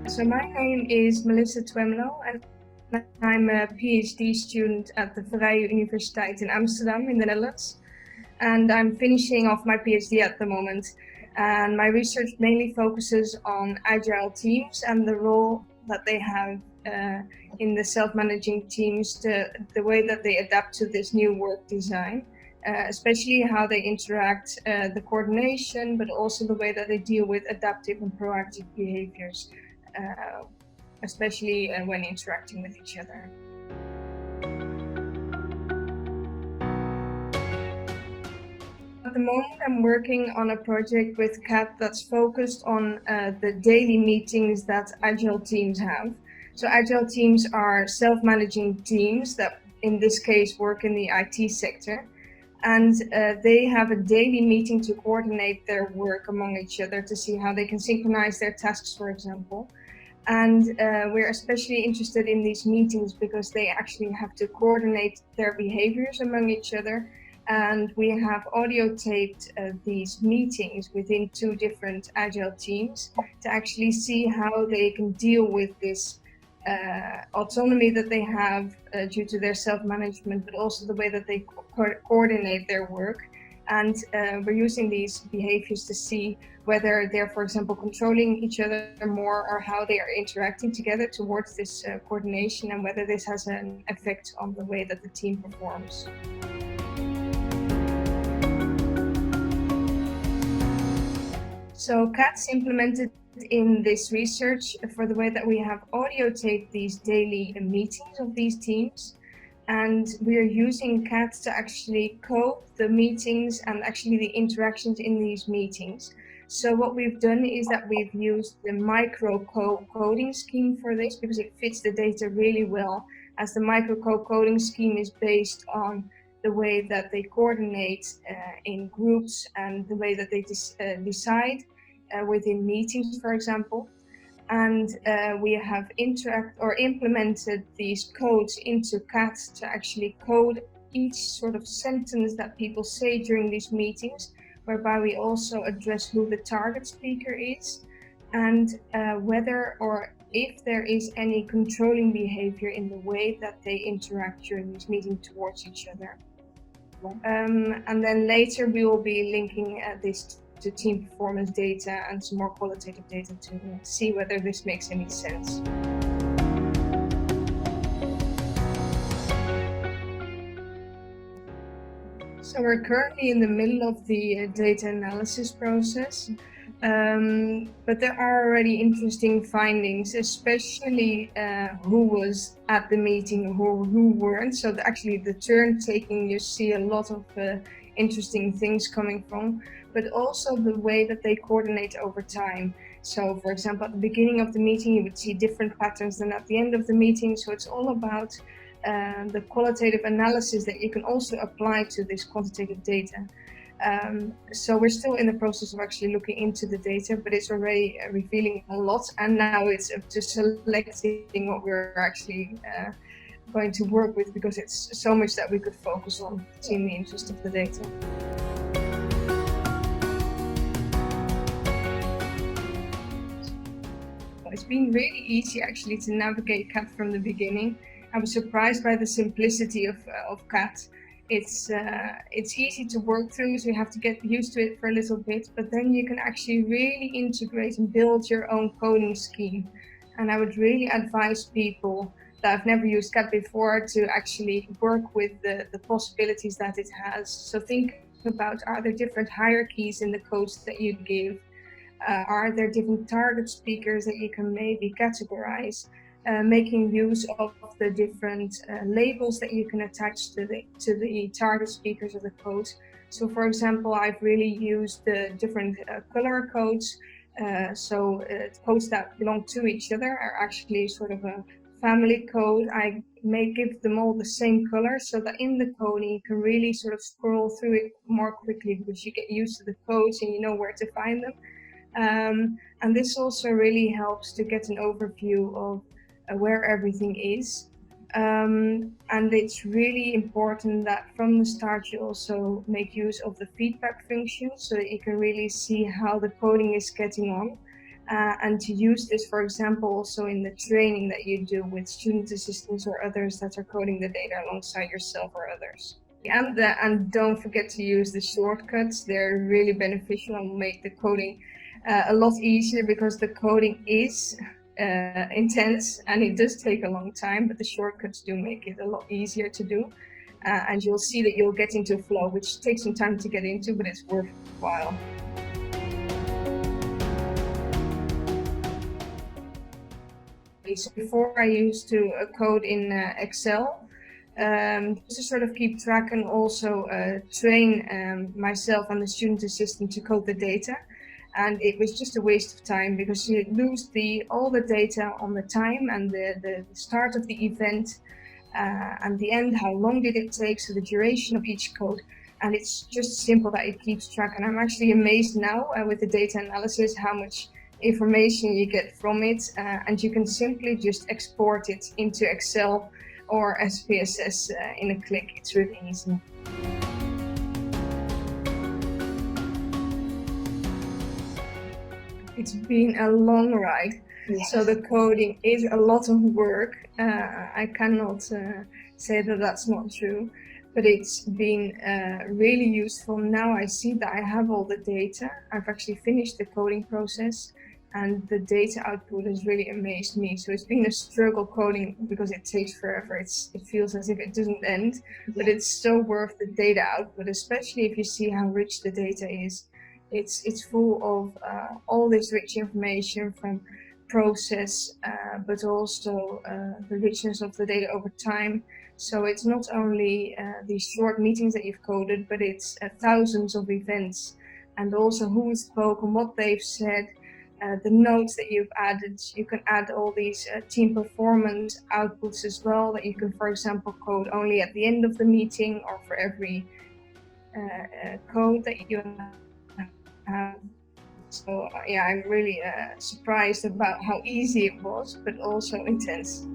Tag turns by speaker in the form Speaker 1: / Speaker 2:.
Speaker 1: So my name is Melissa Twemlow, and I'm a PhD student at the Vrije Universiteit in Amsterdam in the Netherlands. And I'm finishing off my PhD at the moment. And my research mainly focuses on agile teams and the role that they have in the self-managing teams, the way that they adapt to this new work design. Especially how they interact, the coordination, but also the way that they deal with adaptive and proactive behaviors, especially when interacting with each other. At the moment, I'm working on a project with CAT that's focused on the daily meetings that agile teams have. So agile teams are self-managing teams that, in this case, work in the IT sector. And they have a daily meeting to coordinate their work among each other to see how they can synchronize their tasks, for example. And we're especially interested in these meetings because they actually have to coordinate their behaviors among each other. And we have audio taped these meetings within 2 different agile teams to actually see how they can deal with this autonomy that they have due to their self-management, but also the way that they coordinate their work. And we're using these behaviors to see whether they're, for example, controlling each other more, or how they are interacting together towards this coordination, and whether this has an effect on the way that the team performs. So CAT's implemented in this research for the way that we have audio taped these daily meetings of these teams. And we are using CAT to actually code the meetings and actually the interactions in these meetings. So what we've done is that we've used the micro coding scheme for this because it fits the data really well, as the micro coding scheme is based on the way that they coordinate in groups and the way that they decide within meetings, for example. And we have implemented these codes into CAT to actually code each sort of sentence that people say during these meetings, whereby we also address who the target speaker is, and whether or if there is any controlling behavior in the way that they interact during this meeting towards each other. And then later we will be linking this to team performance data and some more qualitative data to see whether this makes any sense. So we're currently in the middle of the data analysis process, but there are already interesting findings, especially who was at the meeting, who weren't. So actually the turn taking, you see a lot of interesting things coming from, but also the way that they coordinate over time. So for example, at the beginning of the meeting, you would see different patterns than at the end of the meeting. So it's all about the qualitative analysis that you can also apply to this quantitative data. So we're still in the process of actually looking into the data, but it's already revealing a lot. And now it's up to selecting what we're actually going to work with, because it's so much that we could focus on seeing the interest of the data. It's been really easy actually to navigate CAT from the beginning. I was surprised by the simplicity of CAT. It's easy to work through, so you have to get used to it for a little bit, but then you can actually really integrate and build your own coding scheme. And I would really advise people that have never used CAT before to actually work with the possibilities that it has. So think about, are there different hierarchies in the codes that you give? Are there different target speakers that you can maybe categorize? Making use of the different labels that you can attach to the target speakers of the code. So for example, I've really used the different color codes. So codes that belong to each other are actually sort of a family code. I may give them all the same color, so that in the coding you can really sort of scroll through it more quickly, because you get used to the codes and you know where to find them. And this also really helps to get an overview of where everything is. And it's really important that from the start you also make use of the feedback function so that you can really see how the coding is getting on. And to use this, for example, also in the training that you do with student assistants or others that are coding the data alongside yourself or others. And don't forget to use the shortcuts. They're really beneficial and make the coding a lot easier, because the coding is intense and it does take a long time, but the shortcuts do make it a lot easier to do. And you'll see that you'll get into flow, which takes some time to get into, but it's worthwhile. So before I used to code in Excel, just to sort of keep track and also train myself and the student assistant to code the data. And it was just a waste of time, because you lose all the data on the time and the start of the event and the end, how long did it take, so the duration of each code. And it's just simple that it keeps track. And I'm actually amazed now with the data analysis how much information you get from it, and you can simply just export it into Excel or SPSS in a click. It's really easy. It's been a long ride. Yes. So the coding is a lot of work. I cannot say that that's not true, but it's been really useful. Now I see that I have all the data. I've actually finished the coding process, and the data output has really amazed me. So it's been a struggle coding because it takes forever. It feels as if it doesn't end, but it's so worth the data output, especially if you see how rich the data is. It's full of all this rich information from process, but also the richness of the data over time. So it's not only these short meetings that you've coded, but it's thousands of events, and also who spoke and what they've said, the notes that you've added. You can add all these team performance outputs as well, that you can, for example, code only at the end of the meeting or for every code that you have. So yeah, I'm really surprised about how easy it was, but also intense.